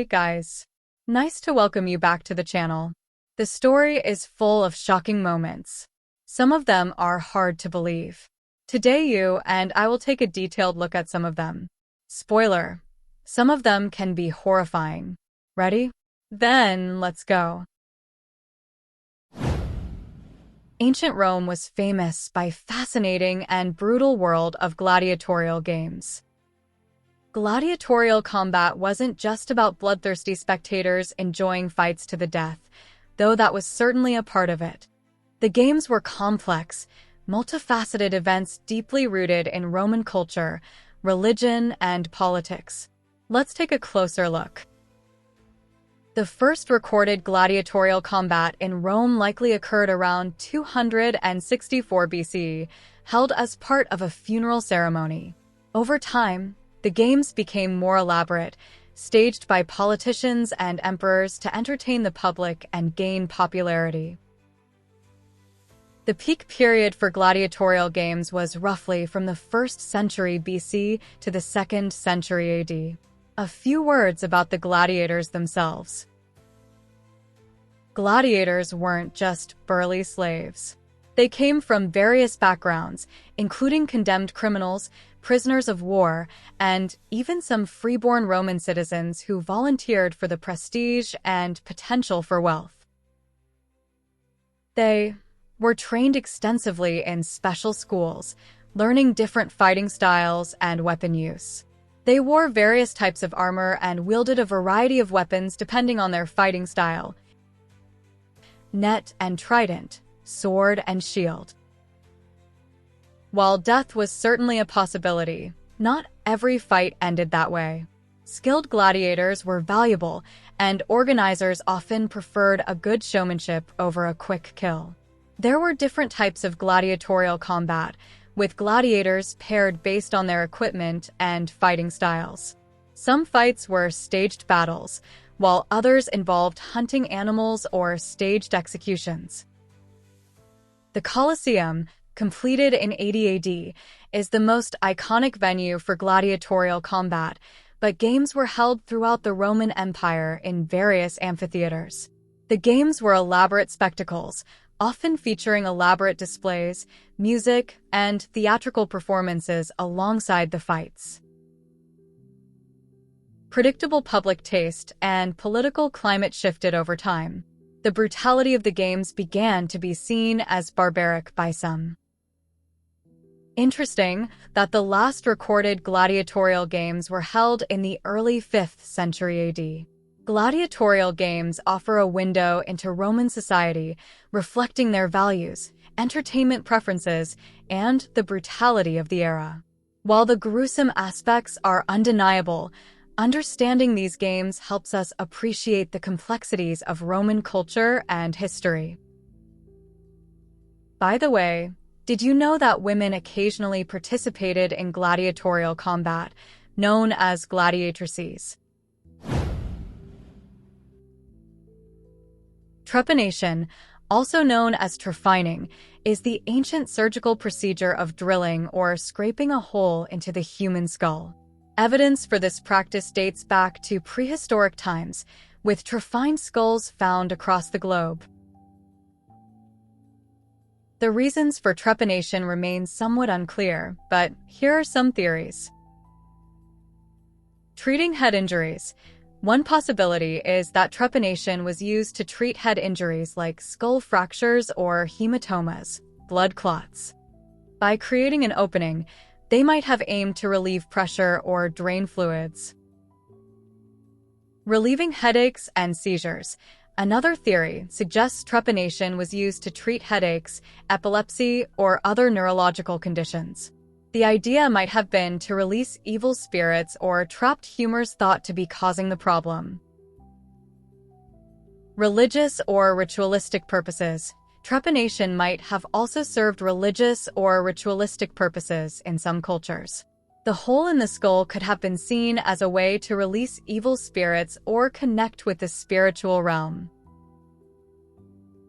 Hey guys, nice to welcome you back to the channel. The story is full of shocking moments. Some of them are hard to believe. Today you and I will take a detailed look at some of them. Spoiler, some of them can be horrifying. Ready? Then let's go. Ancient Rome was famous by fascinating and brutal world of gladiatorial games. Gladiatorial combat wasn't just about bloodthirsty spectators enjoying fights to the death, though that was certainly a part of it. The games were complex, multifaceted events deeply rooted in Roman culture, religion, and politics. Let's take a closer look. The first recorded gladiatorial combat in Rome likely occurred around 264 BC, held as part of a funeral ceremony. Over time, the games became more elaborate, staged by politicians and emperors to entertain the public and gain popularity. The peak period for gladiatorial games was roughly from the 1st century BC to the 2nd century AD. A few words about the gladiators themselves. Gladiators weren't just burly slaves. They came from various backgrounds, including condemned criminals, prisoners of war, and even some freeborn Roman citizens who volunteered for the prestige and potential for wealth. They were trained extensively in special schools, learning different fighting styles and weapon use. They wore various types of armor and wielded a variety of weapons depending on their fighting style: net and trident, sword and shield. While death was certainly a possibility, not every fight ended that way. Skilled gladiators were valuable, and organizers often preferred a good showmanship over a quick kill. There were different types of gladiatorial combat, with gladiators paired based on their equipment and fighting styles. Some fights were staged battles, while others involved hunting animals or staged executions. The Colosseum, completed in 80 AD, is the most iconic venue for gladiatorial combat, but games were held throughout the Roman Empire in various amphitheaters. The games were elaborate spectacles, often featuring elaborate displays, music, and theatrical performances alongside the fights. Predictable public taste and political climate shifted over time. The brutality of the games began to be seen as barbaric by some. Interesting that the last recorded gladiatorial games were held in the early 5th century AD. Gladiatorial games offer a window into Roman society, reflecting their values, entertainment preferences, and the brutality of the era. While the gruesome aspects are undeniable, understanding these games helps us appreciate the complexities of Roman culture and history. By the way, did you know that women occasionally participated in gladiatorial combat, known as gladiatrices? Trepanation, also known as trephining, is the ancient surgical procedure of drilling or scraping a hole into the human skull. Evidence for this practice dates back to prehistoric times, with trephined skulls found across the globe. The reasons for trepanation remain somewhat unclear, but here are some theories. Treating head injuries. One possibility is that trepanation was used to treat head injuries like skull fractures or hematomas, blood clots. By creating an opening, they might have aimed to relieve pressure or drain fluids. Relieving headaches and seizures. Another theory suggests trepanation was used to treat headaches, epilepsy, or other neurological conditions. The idea might have been to release evil spirits or trapped humors thought to be causing the problem. Religious or ritualistic purposes. Trepanation might have also served religious or ritualistic purposes in some cultures. The hole in the skull could have been seen as a way to release evil spirits or connect with the spiritual realm.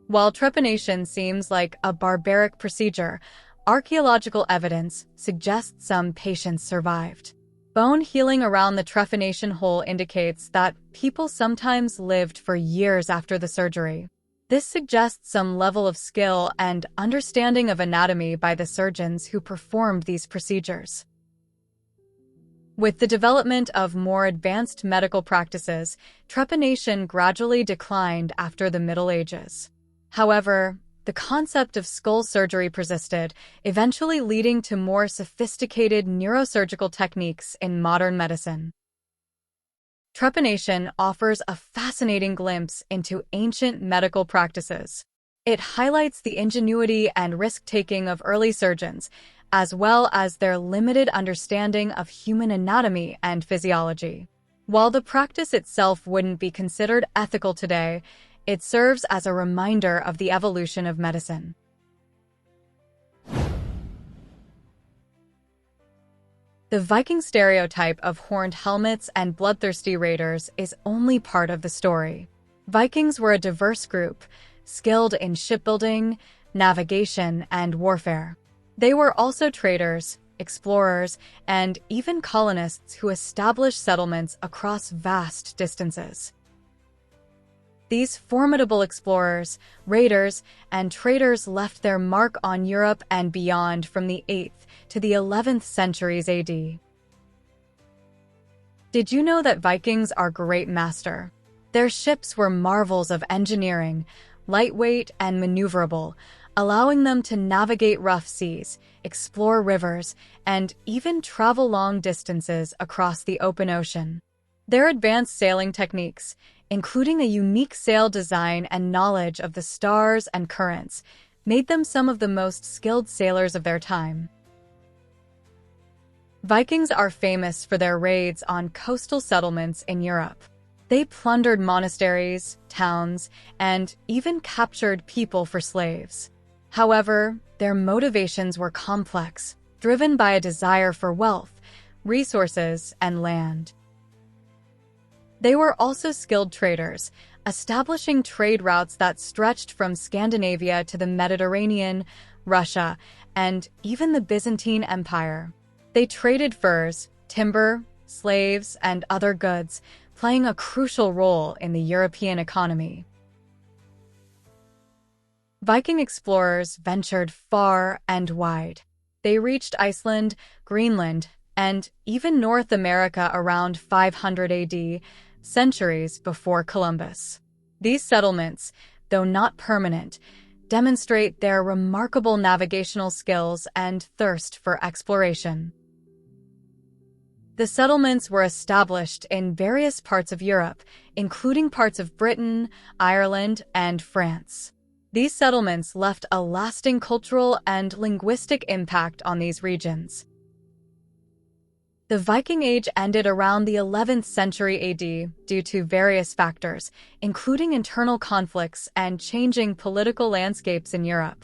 While trepanation seems like a barbaric procedure, archaeological evidence suggests some patients survived. Bone healing around the trepanation hole indicates that people sometimes lived for years after the surgery. This suggests some level of skill and understanding of anatomy by the surgeons who performed these procedures. With the development of more advanced medical practices, trepanation gradually declined after the Middle Ages. However, the concept of skull surgery persisted, eventually leading to more sophisticated neurosurgical techniques in modern medicine. Trepanation offers a fascinating glimpse into ancient medical practices. It highlights the ingenuity and risk-taking of early surgeons, as well as their limited understanding of human anatomy and physiology. While the practice itself wouldn't be considered ethical today, it serves as a reminder of the evolution of medicine. The Viking stereotype of horned helmets and bloodthirsty raiders is only part of the story. Vikings were a diverse group, skilled in shipbuilding, navigation, and warfare. They were also traders, explorers, and even colonists who established settlements across vast distances. These formidable explorers, raiders, and traders left their mark on Europe and beyond from the 8th to the 11th centuries AD. Did you know that Vikings are great master? Their ships were marvels of engineering, lightweight and maneuverable, allowing them to navigate rough seas, explore rivers, and even travel long distances across the open ocean. Their advanced sailing techniques, including a unique sail design and knowledge of the stars and currents, made them some of the most skilled sailors of their time. Vikings are famous for their raids on coastal settlements in Europe. They plundered monasteries, towns, and even captured people for slaves. However, their motivations were complex, driven by a desire for wealth, resources, and land. They were also skilled traders, establishing trade routes that stretched from Scandinavia to the Mediterranean, Russia, and even the Byzantine Empire. They traded furs, timber, slaves, and other goods, playing a crucial role in the European economy. Viking explorers ventured far and wide. They reached Iceland, Greenland, and even North America around 500 AD, centuries before Columbus. These settlements, though not permanent, demonstrate their remarkable navigational skills and thirst for exploration. The settlements were established in various parts of Europe, including parts of Britain, Ireland, and France. These settlements left a lasting cultural and linguistic impact on these regions. The Viking Age ended around the 11th century AD due to various factors, including internal conflicts and changing political landscapes in Europe.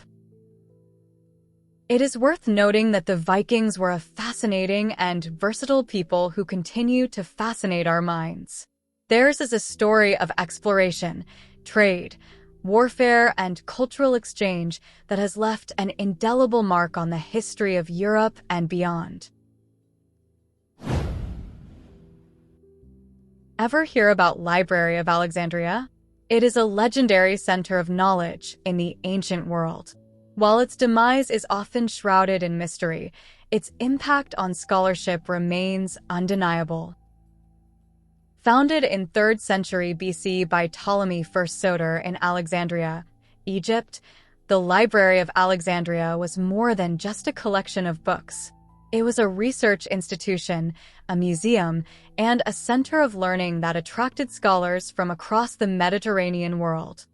It is worth noting that the Vikings were a fascinating and versatile people who continue to fascinate our minds. Theirs is a story of exploration, trade, warfare, and cultural exchange that has left an indelible mark on the history of Europe and beyond. Ever hear about Library of Alexandria? It is a legendary center of knowledge in the ancient world. While its demise is often shrouded in mystery, its impact on scholarship remains undeniable. Founded in 3rd century BC by Ptolemy I Soter in Alexandria, Egypt, the Library of Alexandria was more than just a collection of books. It was a research institution, a museum, and a center of learning that attracted scholars from across the Mediterranean world.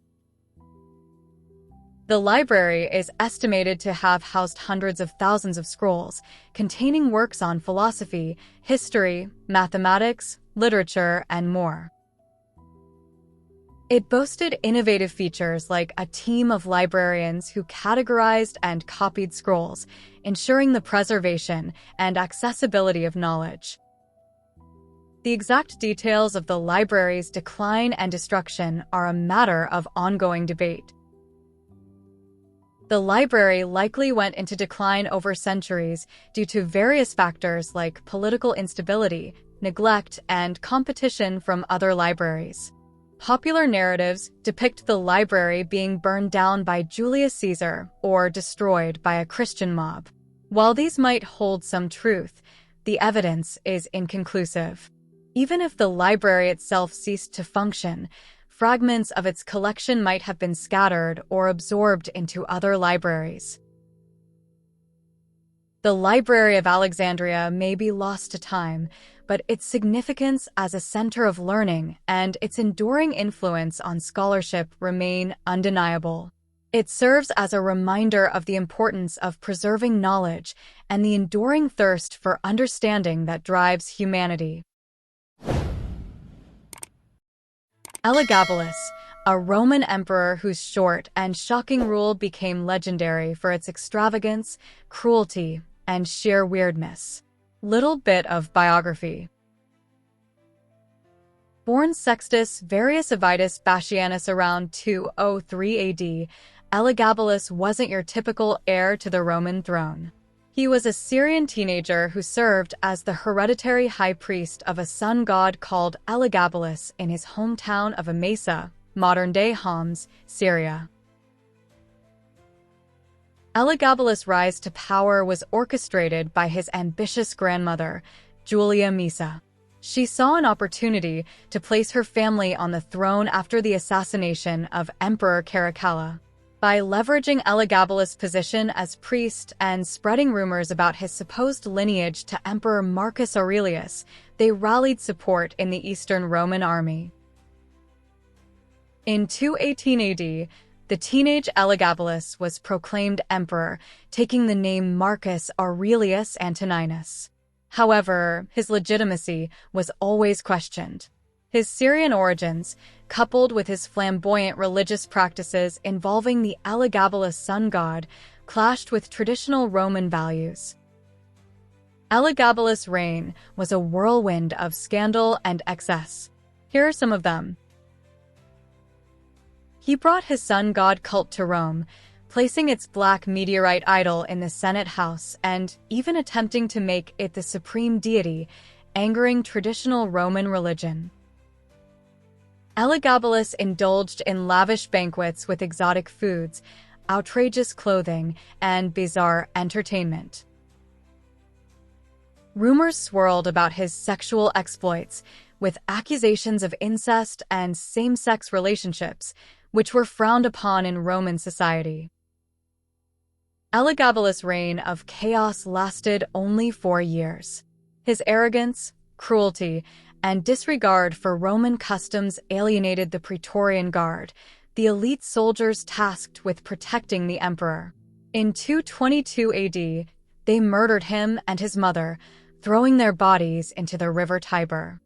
The library is estimated to have housed hundreds of thousands of scrolls, containing works on philosophy, history, mathematics, literature, and more. It boasted innovative features like a team of librarians who categorized and copied scrolls, ensuring the preservation and accessibility of knowledge. The exact details of the library's decline and destruction are a matter of ongoing debate. The library likely went into decline over centuries due to various factors like political instability, neglect, and competition from other libraries. Popular narratives depict the library being burned down by Julius Caesar or destroyed by a Christian mob. While these might hold some truth, the evidence is inconclusive. Even if the library itself ceased to function, fragments of its collection might have been scattered or absorbed into other libraries. The Library of Alexandria may be lost to time, but its significance as a center of learning and its enduring influence on scholarship remain undeniable. It serves as a reminder of the importance of preserving knowledge and the enduring thirst for understanding that drives humanity. Elagabalus, a Roman emperor whose short and shocking rule became legendary for its extravagance, cruelty, and sheer weirdness. Little bit of biography. Born Sextus Varius Avitus Bassianus around 203 AD, Elagabalus wasn't your typical heir to the Roman throne. He was a Syrian teenager who served as the hereditary high priest of a sun god called Elagabalus in his hometown of Emesa, modern-day Homs, Syria. Elagabalus' rise to power was orchestrated by his ambitious grandmother, Julia Misa. She saw an opportunity to place her family on the throne after the assassination of Emperor Caracalla. By leveraging Elagabalus' position as priest and spreading rumors about his supposed lineage to Emperor Marcus Aurelius, they rallied support in the Eastern Roman army. In 218 AD, the teenage Elagabalus was proclaimed emperor, taking the name Marcus Aurelius Antoninus. However, his legitimacy was always questioned. His Syrian origins, coupled with his flamboyant religious practices involving the Elagabalus sun god, clashed with traditional Roman values. Elagabalus' reign was a whirlwind of scandal and excess. Here are some of them. He brought his sun god cult to Rome, placing its black meteorite idol in the Senate house and even attempting to make it the supreme deity, angering traditional Roman religion. Elagabalus indulged in lavish banquets with exotic foods, outrageous clothing, and bizarre entertainment. Rumors swirled about his sexual exploits, with accusations of incest and same-sex relationships, which were frowned upon in Roman society. Elagabalus' reign of chaos lasted only 4 years. His arrogance, cruelty, and disregard for Roman customs alienated the Praetorian Guard, the elite soldiers tasked with protecting the emperor. In 222 AD, they murdered him and his mother, throwing their bodies into the river Tiber.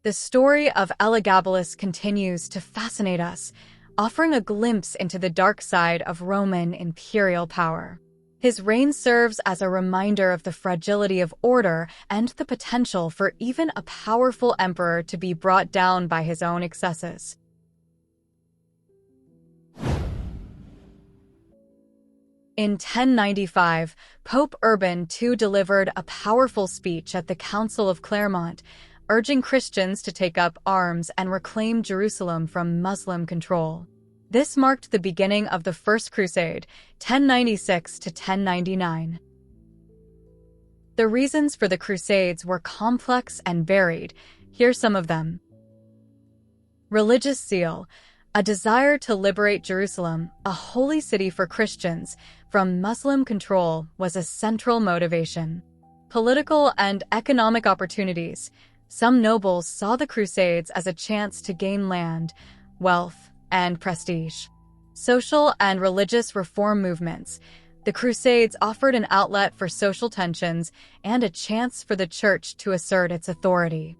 The story of Elagabalus continues to fascinate us, offering a glimpse into the dark side of Roman imperial power. His reign serves as a reminder of the fragility of order and the potential for even a powerful emperor to be brought down by his own excesses. In 1095, Pope Urban II delivered a powerful speech at the Council of Clermont, urging Christians to take up arms and reclaim Jerusalem from Muslim control. This marked the beginning of the First Crusade, 1096 to 1099. The reasons for the Crusades were complex and varied. Here's some of them. Religious zeal, a desire to liberate Jerusalem, a holy city for Christians, from Muslim control was a central motivation. Political and economic opportunities. Some nobles saw the Crusades as a chance to gain land, wealth, and prestige. Social and religious reform movements. The Crusades offered an outlet for social tensions and a chance for the Church to assert its authority.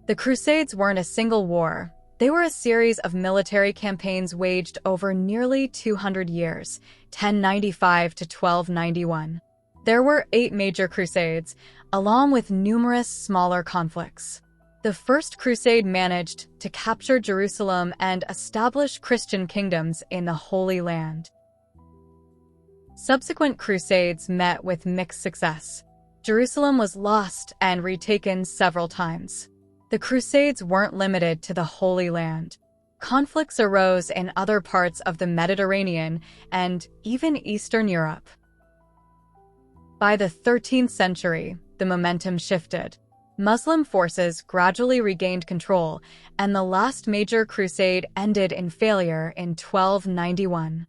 The Crusades weren't a single war. They were a series of military campaigns waged over nearly 200 years, 1095 to 1291. There were 8 major crusades, along with numerous smaller conflicts. The First Crusade managed to capture Jerusalem and establish Christian kingdoms in the Holy Land. Subsequent crusades met with mixed success. Jerusalem was lost and retaken several times. The Crusades weren't limited to the Holy Land. Conflicts arose in other parts of the Mediterranean and even Eastern Europe. By the 13th century, the momentum shifted. Muslim forces gradually regained control, and the last major crusade ended in failure in 1291.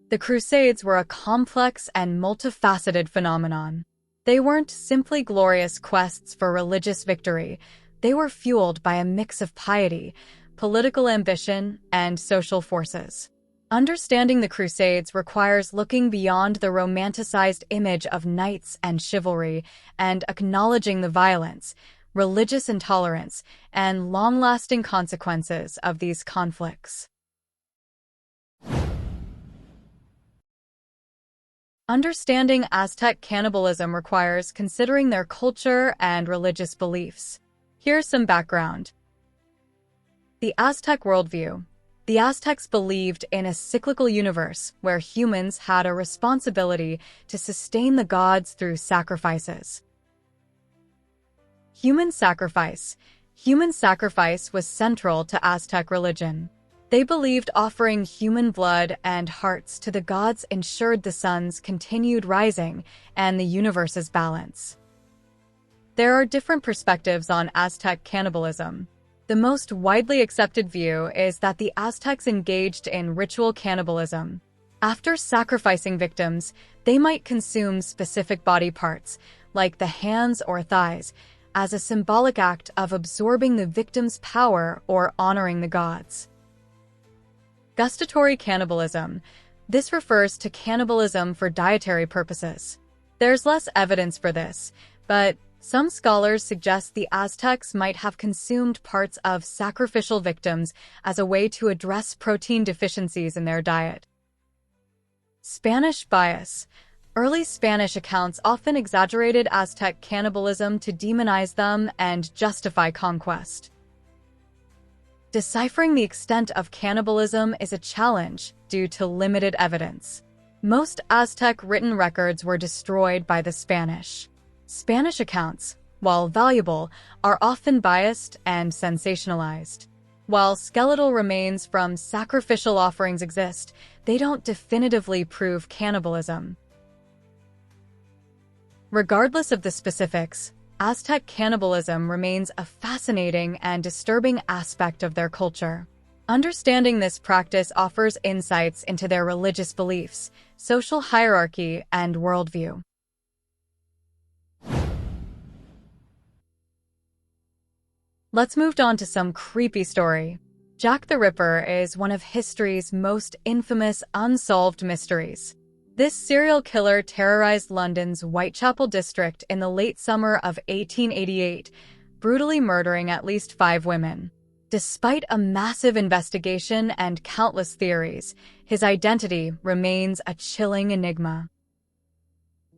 The Crusades were a complex and multifaceted phenomenon. They weren't simply glorious quests for religious victory. They were fueled by a mix of piety, political ambition, and social forces. Understanding the Crusades requires looking beyond the romanticized image of knights and chivalry and acknowledging the violence, religious intolerance, and long-lasting consequences of these conflicts. Understanding Aztec cannibalism requires considering their culture and religious beliefs. Here's some background. The Aztec worldview. The Aztecs believed in a cyclical universe where humans had a responsibility to sustain the gods through sacrifices. Human sacrifice. Human sacrifice was central to Aztec religion. They believed offering human blood and hearts to the gods ensured the sun's continued rising and the universe's balance. There are different perspectives on Aztec cannibalism. The most widely accepted view is that the Aztecs engaged in ritual cannibalism. After sacrificing victims, they might consume specific body parts, like the hands or thighs, as a symbolic act of absorbing the victim's power or honoring the gods. Gustatory cannibalism. This refers to cannibalism for dietary purposes. There's less evidence for this, but some scholars suggest the Aztecs might have consumed parts of sacrificial victims as a way to address protein deficiencies in their diet. Spanish bias. Early Spanish accounts often exaggerated Aztec cannibalism to demonize them and justify conquest. Deciphering the extent of cannibalism is a challenge due to limited evidence. Most Aztec written records were destroyed by the Spanish. Spanish accounts, while valuable, are often biased and sensationalized. While skeletal remains from sacrificial offerings exist, they don't definitively prove cannibalism. Regardless of the specifics, Aztec cannibalism remains a fascinating and disturbing aspect of their culture. Understanding this practice offers insights into their religious beliefs, social hierarchy, and worldview. Let's move on to some creepy story. Jack the Ripper is one of history's most infamous unsolved mysteries. This serial killer terrorized London's Whitechapel district in the late summer of 1888, brutally murdering at least 5 women. Despite a massive investigation and countless theories, his identity remains a chilling enigma.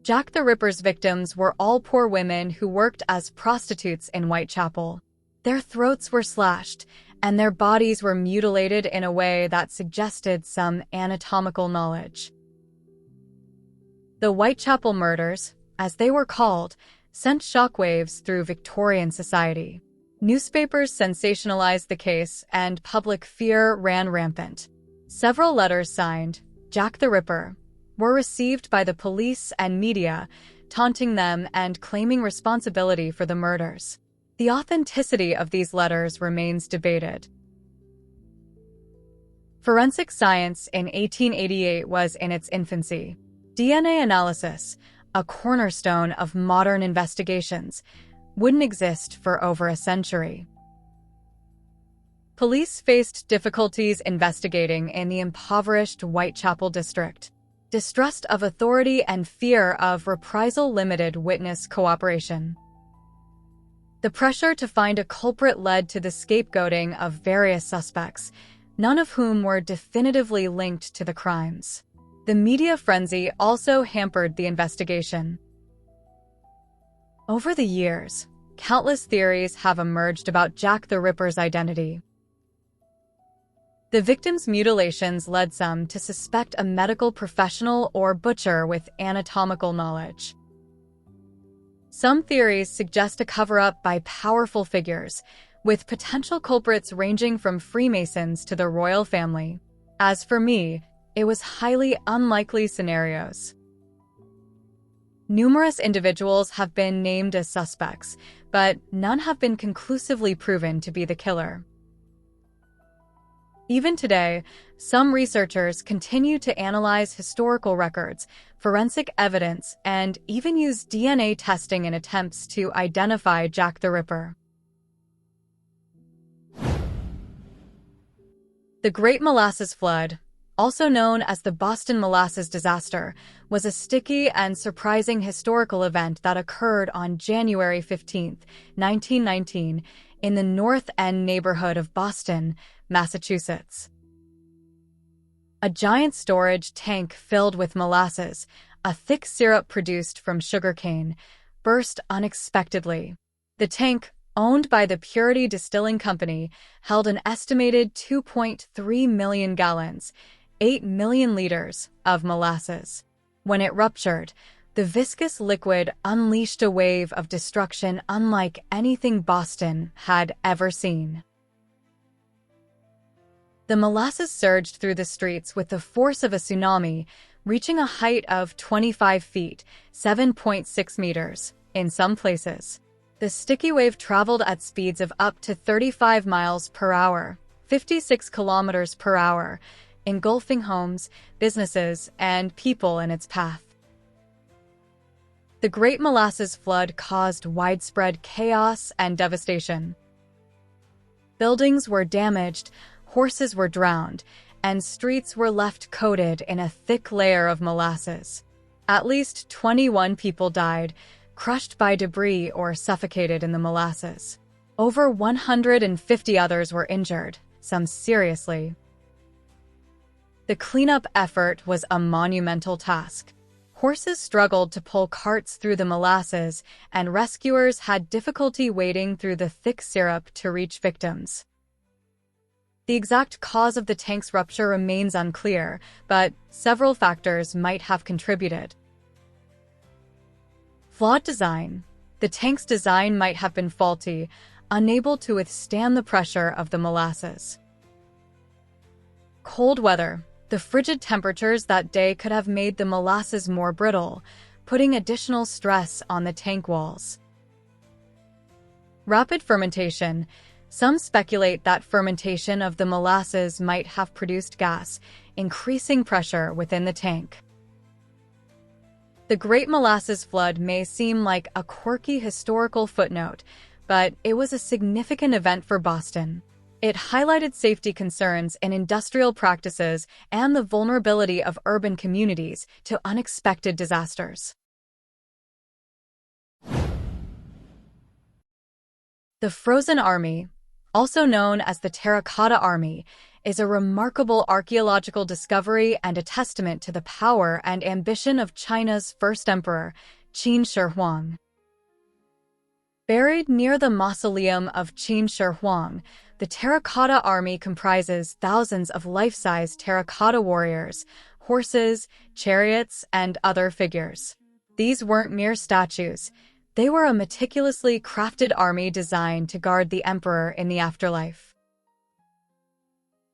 Jack the Ripper's victims were all poor women who worked as prostitutes in Whitechapel. Their throats were slashed, and their bodies were mutilated in a way that suggested some anatomical knowledge. The Whitechapel murders, as they were called, sent shockwaves through Victorian society. Newspapers sensationalized the case, and public fear ran rampant. Several letters signed, Jack the Ripper, were received by the police and media, taunting them and claiming responsibility for the murders. The authenticity of these letters remains debated. Forensic science in 1888 was in its infancy. DNA analysis, a cornerstone of modern investigations, wouldn't exist for over a century. Police faced difficulties investigating in the impoverished Whitechapel district. Distrust of authority and fear of reprisal limited witness cooperation. The pressure to find a culprit led to the scapegoating of various suspects, none of whom were definitively linked to the crimes. The media frenzy also hampered the investigation. Over the years, countless theories have emerged about Jack the Ripper's identity. The victim's mutilations led some to suspect a medical professional or butcher with anatomical knowledge. Some theories suggest a cover-up by powerful figures, with potential culprits ranging from Freemasons to the royal family. As for me, it was highly unlikely scenarios. Numerous individuals have been named as suspects, but none have been conclusively proven to be the killer. Even today, some researchers continue to analyze historical records, forensic evidence, and even use DNA testing in attempts to identify Jack the Ripper. The Great Molasses Flood, also known as the Boston Molasses Disaster, was a sticky and surprising historical event that occurred on January 15, 1919, in the North End neighborhood of Boston, Massachusetts. A giant storage tank filled with molasses, a thick syrup produced from sugarcane, burst unexpectedly. The tank, owned by the Purity Distilling Company, held an estimated 2.3 million gallons, 8 million liters, of molasses. When it ruptured, the viscous liquid unleashed a wave of destruction unlike anything Boston had ever seen. The molasses surged through the streets with the force of a tsunami, reaching a height of 25 feet, 7.6 meters, in some places. The sticky wave traveled at speeds of up to 35 miles per hour, 56 kilometers per hour, engulfing homes, businesses, and people in its path. The Great Molasses Flood caused widespread chaos and devastation. Buildings were damaged, horses were drowned, and streets were left coated in a thick layer of molasses. At least 21 people died, crushed by debris or suffocated in the molasses. Over 150 others were injured, some seriously. The cleanup effort was a monumental task. Horses struggled to pull carts through the molasses, and rescuers had difficulty wading through the thick syrup to reach victims. The exact cause of the tank's rupture remains unclear, but several factors might have contributed. Flawed design. The tank's design might have been faulty, unable to withstand the pressure of the molasses. Cold weather. The frigid temperatures that day could have made the molasses more brittle, putting additional stress on the tank walls. Rapid fermentation. Some speculate that fermentation of the molasses might have produced gas, increasing pressure within the tank. The Great Molasses Flood may seem like a quirky historical footnote, but it was a significant event for Boston. It highlighted safety concerns in industrial practices and the vulnerability of urban communities to unexpected disasters. The Frozen Army, also known as the Terracotta Army, is a remarkable archaeological discovery and a testament to the power and ambition of China's first emperor, Qin Shi Huang. Buried near the mausoleum of Qin Shi Huang, the Terracotta Army comprises thousands of life-size terracotta warriors, horses, chariots, and other figures. These weren't mere statues. They were a meticulously crafted army designed to guard the emperor in the afterlife.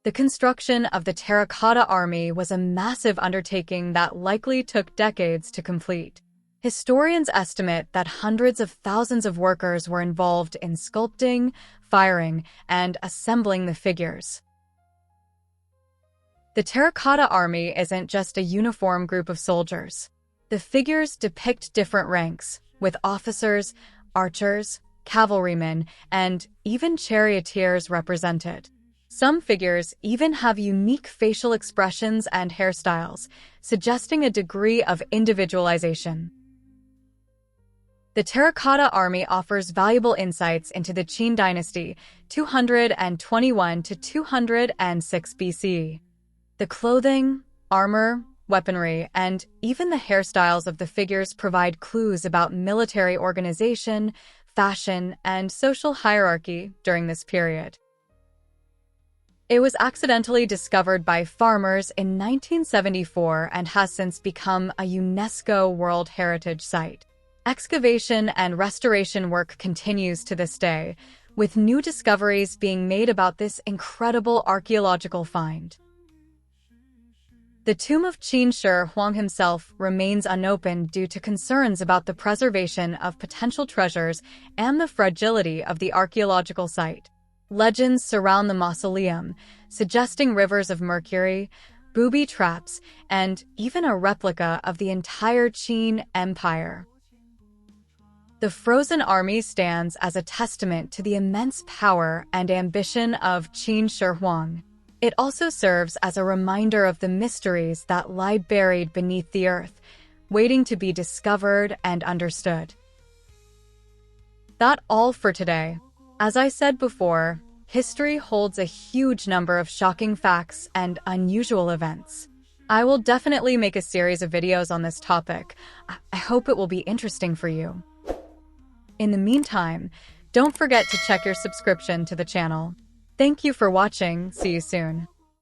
The construction of the Terracotta Army was a massive undertaking that likely took decades to complete. Historians estimate that hundreds of thousands of workers were involved in sculpting, firing, and assembling the figures. The Terracotta Army isn't just a uniform group of soldiers. The figures depict different ranks, with officers, archers, cavalrymen, and even charioteers represented. Some figures even have unique facial expressions and hairstyles, suggesting a degree of individualization. The Terracotta Army offers valuable insights into the Qin dynasty, 221 to 206 BCE. The clothing, armor, weaponry, and even the hairstyles of the figures provide clues about military organization, fashion, and social hierarchy during this period. It was accidentally discovered by farmers in 1974 and has since become a UNESCO World Heritage Site. Excavation and restoration work continues to this day, with new discoveries being made about this incredible archaeological find. The tomb of Qin Shi Huang himself remains unopened due to concerns about the preservation of potential treasures and the fragility of the archaeological site. Legends surround the mausoleum, suggesting rivers of mercury, booby traps, and even a replica of the entire Qin Empire. The Frozen Army stands as a testament to the immense power and ambition of Qin Shi Huang. It also serves as a reminder of the mysteries that lie buried beneath the earth, waiting to be discovered and understood. That's all for today. As I said before, history holds a huge number of shocking facts and unusual events. I will definitely make a series of videos on this topic. I hope it will be interesting for you. In the meantime, don't forget to check your subscription to the channel. Thank you for watching. See you soon.